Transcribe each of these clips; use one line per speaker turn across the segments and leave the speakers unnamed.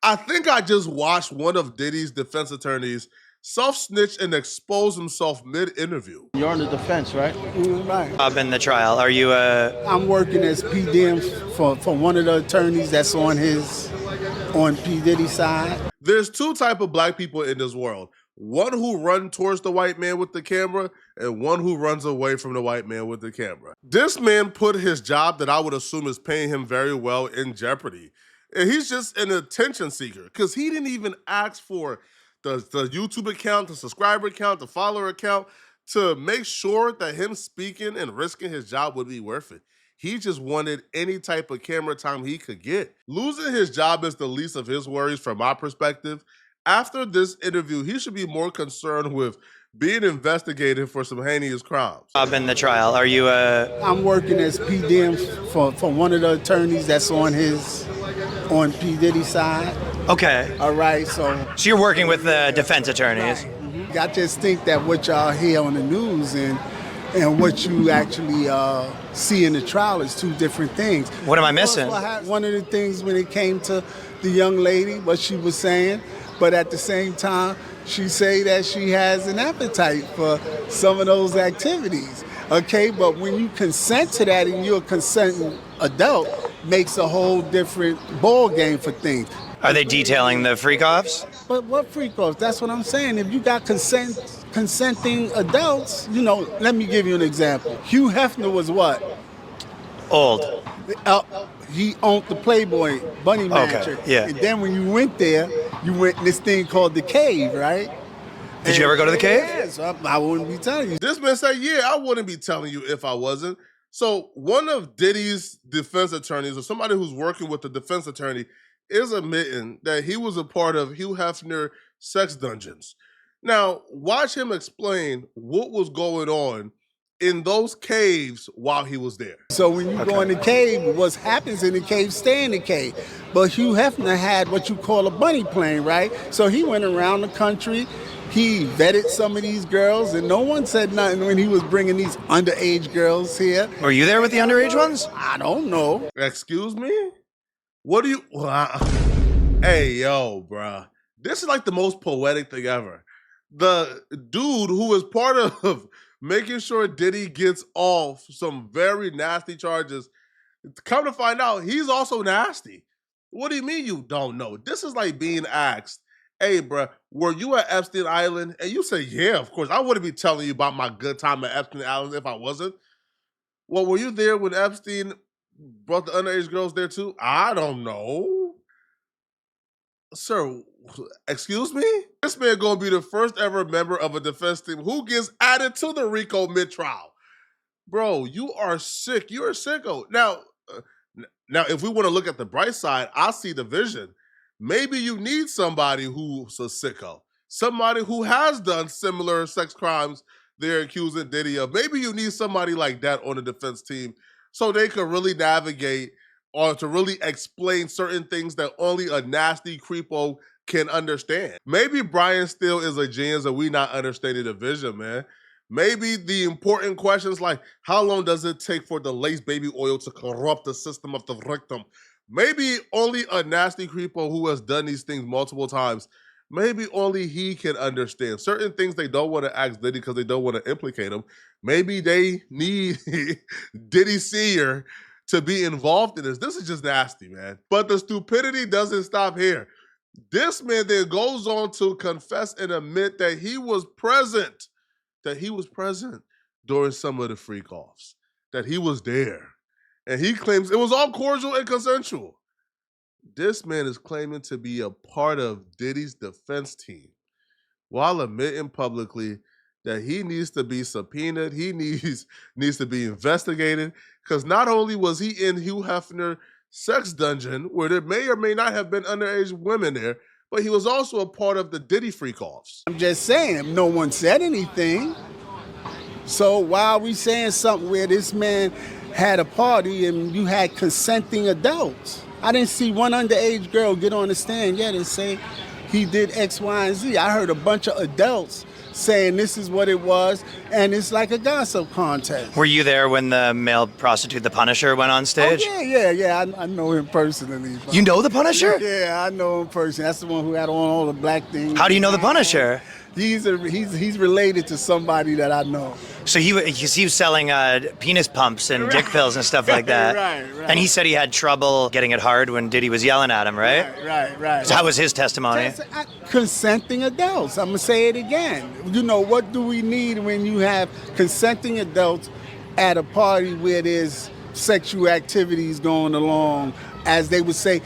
I think I just watched one of Diddy's defense attorneys self-snitch and expose himself mid-interview.
You're on the defense, right?
Right.
Up in the trial. Are you
I'm working as PDM for one of the attorneys that's on P. Diddy's side.
There's two type of black people in this world. One who run towards the white man with the camera and one who runs away from the white man with the camera. This man put his job that I would assume is paying him very well in jeopardy. And he's just an attention seeker because he didn't even ask for the YouTube account, the subscriber account, the follower account to make sure that him speaking and risking his job would be worth it. He just wanted any type of camera time he could get. Losing his job is the least of his worries from my perspective. After this interview, he should be more concerned with being investigated for some heinous crimes.
up in the trial? Are you
I'm working as PDM for one of the attorneys that's on P. Diddy's side.
okay?
All right, so
So you're working with the defense attorneys.
I just think that what y'all hear on the news and what you actually see in the trial is two different things.
What am I missing?
One of the things when it came to the young lady, what she was saying, but at the same time, she say that she has an appetite for some of those activities. Okay, but when you consent to that and you're a consenting adult, makes a whole different ball game for things.
Are they detailing the freak-offs?
But what freak-offs? That's what I'm saying. If you got consenting adults, let me give you an example. Hugh Hefner was what?
Old.
He owned the Playboy Bunny Mansion.
yeah.
And then when you went there, you went in this thing called the Cave, right?
Did you ever go to the cave?
Yes, I wouldn't be telling you.
This man said, yeah, I wouldn't be telling you if I wasn't. So one of Diddy's defense attorneys or somebody who's working with the defense attorney is admitting that he was a part of Hugh Hefner sex dungeons. Now, watch him explain what was going on in those caves while he was there.
So when you go in the cave, what happens in the cave, stay in the cave. But Hugh Hefner had what you call a bunny plane, right? So he went around the country. He vetted some of these girls, and no one said nothing when he was bringing these underage girls here.
Were you there with the underage ones?
I don't know.
Excuse me? What do you... Hey, yo, bruh. This is like the most poetic thing ever. The dude who is part of making sure Diddy gets off some very nasty charges, come to find out, he's also nasty. What do you mean you don't know? This is like being asked, hey, bruh, were you at Epstein Island? And you say, yeah, of course. I wouldn't be telling you about my good time at Epstein Island if I wasn't. Well, were you there when Epstein brought the underage girls there too? I don't know. Sir, excuse me? This man gonna be the first ever member of a defense team who gets added to the RICO mid-trial. Bro, you are sick. You're a sicko. Now, if we want to look at the bright side, I see the vision. Maybe you need somebody who's a sicko. Somebody who has done similar sex crimes they're accusing Diddy of. Maybe you need somebody like that on the defense team so they could really navigate or to really explain certain things that only a nasty creepo can understand. Maybe Brian Steele is a genius and we not understanding the vision, man. Maybe the important questions like, how long does it take for the lace baby oil to corrupt the system of the victim? Maybe only a nasty creepo who has done these things multiple times, maybe only he can understand. Certain things they don't want to ask Diddy because they don't want to implicate him. Maybe they need Diddy Sr. to be involved in this. This is just nasty, man. But the stupidity doesn't stop here. This man then goes on to confess and admit that he was present, during some of the freak-offs, that he was there. And he claims it was all cordial and consensual. This man is claiming to be a part of Diddy's defense team while admitting publicly that he needs to be subpoenaed, he needs to be investigated, because not only was he in Hugh Hefner sex dungeon, where there may or may not have been underage women there, but he was also a part of the Diddy freak-offs.
I'm just saying, no one said anything. So why are we saying something where this man had a party and you had consenting adults? I didn't see one underage girl get on the stand yet and say he did X, Y, and Z. I heard a bunch of adults saying this is what it was, and it's like a gossip contest.
Were you there when the male prostitute, the Punisher, went on stage?
Oh, yeah. I know him personally.
You know the Punisher?
Yeah, I know him personally. That's the one who had on all the black things.
How do you know the Punisher?
He's related to somebody that I know.
So he was selling penis pumps and dick pills and stuff like that.
Right.
And he said he had trouble getting it hard when Diddy was yelling at him, right?
Right.
So how was his testimony?
Consenting adults. I'm going to say it again. You know, what do we need when you have consenting adults at a party where there's sexual activities going along, as they would say,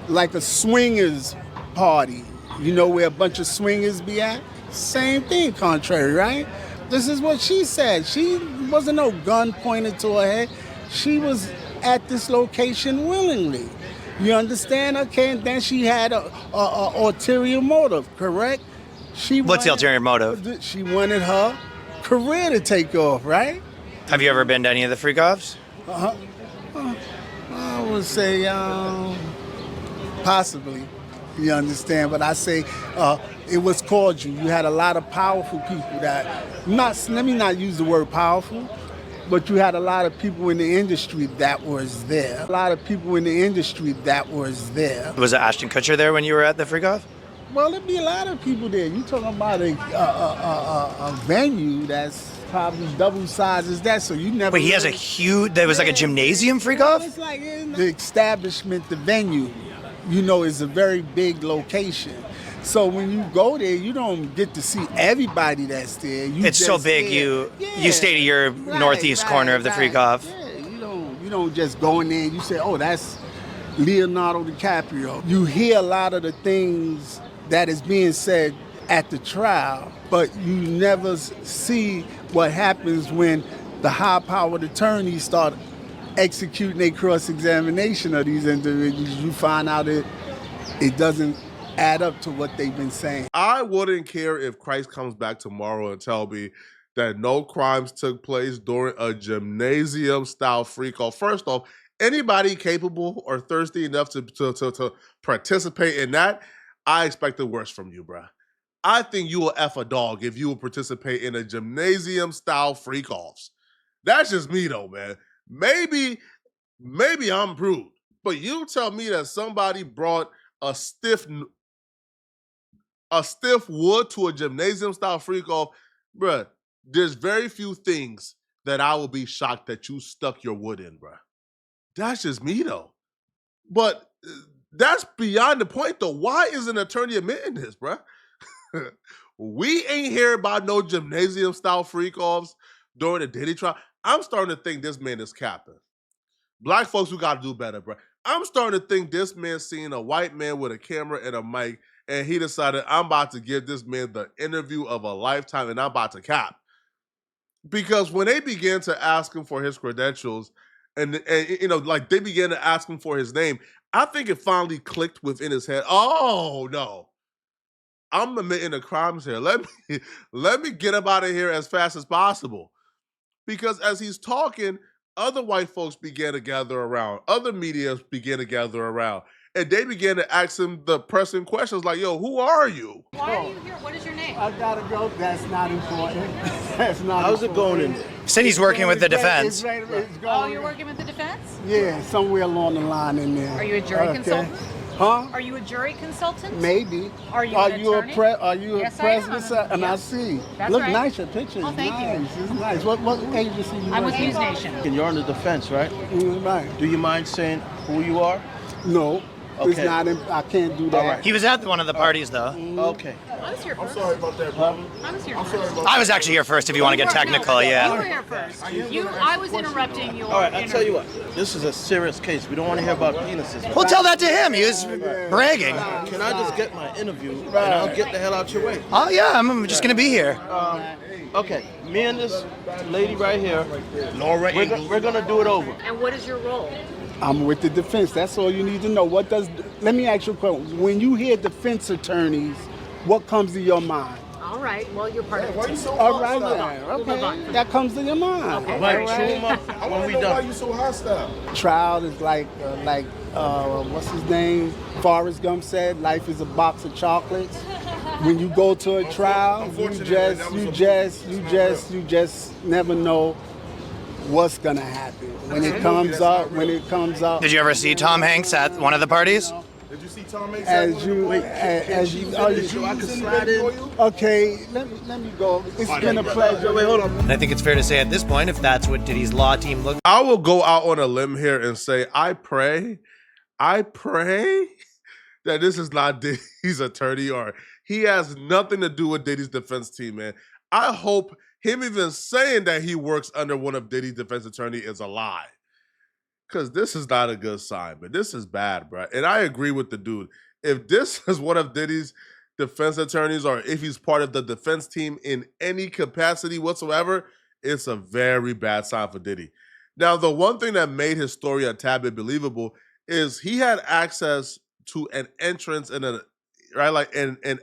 like a swingers party, you know, where a bunch of swingers be at? Same thing, contrary, right? This is what she said. She wasn't no gun pointed to her head. She was at this location willingly. You understand? Okay, and then she had a ulterior motive, correct?
What's the ulterior motive?
She wanted her career to take off, right?
Have you ever been to any of the freak-offs?
I would say possibly. You understand? But I say it was cordial. You had a lot of powerful people let me not use the word powerful, but you had a lot of people in the industry that was there.
Was Ashton Kutcher there when you were at the freak-off?
Well, there'd be a lot of people there. You're talking about a venue that's probably double size as that, so you never...
Wait, he has there was like a gymnasium freak-off?
It's like the establishment, the venue, you know, is a very big location. So when you go there, you don't get to see everybody that's there.
It's so big, you stay to your northeast corner of the freak-off.
Yeah, you don't just go in there and you say, oh, that's Leonardo DiCaprio. You hear a lot of the things that is being said at the trial, but you never see what happens when the high-powered attorneys start executing a cross-examination of these individuals. You find out it doesn't add up to what they've been saying.
I wouldn't care if Christ comes back tomorrow and tell me that no crimes took place during a gymnasium-style freak-off. First off, anybody capable or thirsty enough to participate in that, I expect the worst from you, bruh. I think you will F a dog if you will participate in a gymnasium-style freak-offs. That's just me, though, man. Maybe I'm prude, but you tell me that somebody brought a stiff wood to a gymnasium-style freak-off, bruh, there's very few things that I will be shocked that you stuck your wood in, bruh. That's just me, though. But that's beyond the point, though. Why is an attorney admitting this, bruh? We ain't hear about no gymnasium-style freak-offs during the Diddy trial. I'm starting to think this man is capping. Black folks, we got to do better, bruh. I'm starting to think this man seen a white man with a camera and a mic, and he decided, I'm about to give this man the interview of a lifetime, and I'm about to cap. Because when they began to ask him for his credentials, and you know, like they began to ask him for his name, I think it finally clicked within his head. Oh no, I'm admitting the crimes here. Let me get him out of here as fast as possible. Because as he's talking, other white folks began to gather around. Other media began to gather around. And they began to ask him the pressing questions like, yo, who are you?
Why are you here? What is your name?
I gotta go. That's not important. That's not
How's it going in
important.
there?
Said he's working with the defense.
Oh, you're working with the defense?
Yeah, somewhere along the line in there.
Are you a jury consultant?
Huh?
Are you a jury consultant?
Maybe.
Are you an attorney?
Are you
Yes,
a
I am.
president? And I
Yes.
see.
That's
Look
right.
nice. Your picture is
Oh, thank you.
nice. It's nice. What agency you
I'm with
work
News
for?
Nation.
And you're on the defense, right?
Right.
Do you mind saying who you are?
No. It's
Okay.
not. I can't do that.
All right.
He was at one of the parties, though.
Okay.
I was here first.
Sorry about that, brother.
I was here first.
I was actually here first if you want to get technical,
You were
yeah.
here first. I was interrupting your
All right, I'll tell you
interview.
what. This is a serious case. We don't want to hear about penises.
Well, tell that to him. He was bragging.
Can I just get my interview and I'll get the hell out your way?
Oh, yeah, I'm just going to be here.
Okay, me and this lady right here,
Laura
we're gonna do it over.
And what is your role?
I'm with the defense. That's all you need to know. Let me ask you a question. When you hear defense attorneys, what comes to your mind?
All right. Well, you're part of the team.
All right,
We'll
then.
move on.
Okay. That comes to your mind.
Okay.
Mike,
All
chew
right.
him up when we done.
so hostile?
Trial is like what's his name? Forrest Gump said, life is a box of chocolates. when you go to a trial, you just never know what's gonna happen when it comes out.
Did you ever see Tom Hanks at one of the parties?
Did you see Tom Hanks?
I can slide in.
Okay, let me go. It's been a pleasure.
Wait, hold on.
And I think it's fair to say at this point, if that's what Diddy's law team looks.
I will go out on a limb here and say, I pray that this is not Diddy's attorney, or he has nothing to do with Diddy's defense team, man. I hope him even saying that he works under one of Diddy's defense attorney is a lie. Because this is not a good sign, but this is bad, bro. And I agree with the dude. If this is one of Diddy's defense attorneys, or if he's part of the defense team in any capacity whatsoever, it's a very bad sign for Diddy. Now, the one thing that made his story a tad bit believable is he had access to an entrance and an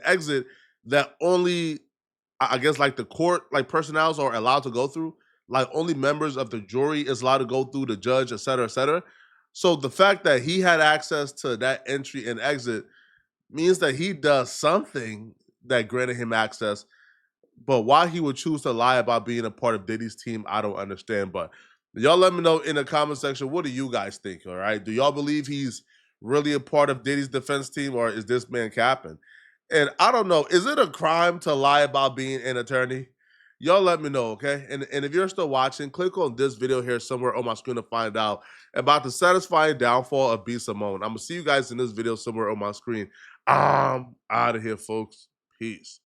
exit that only, I guess, like the court, like personnel are allowed to go through. Like only members of the jury is allowed to go through, the judge, et cetera, et cetera. So the fact that he had access to that entry and exit means that he does something that granted him access. But why he would choose to lie about being a part of Diddy's team, I don't understand. But y'all let me know in the comment section, what do you guys think, all right? Do y'all believe he's really a part of Diddy's defense team, or is this man capping? And I don't know, is it a crime to lie about being an attorney? Y'all let me know, okay? And if you're still watching, click on this video here somewhere on my screen to find out about the satisfying downfall of B. Simone. I'm going to see you guys in this video somewhere on my screen. I'm out of here, folks. Peace.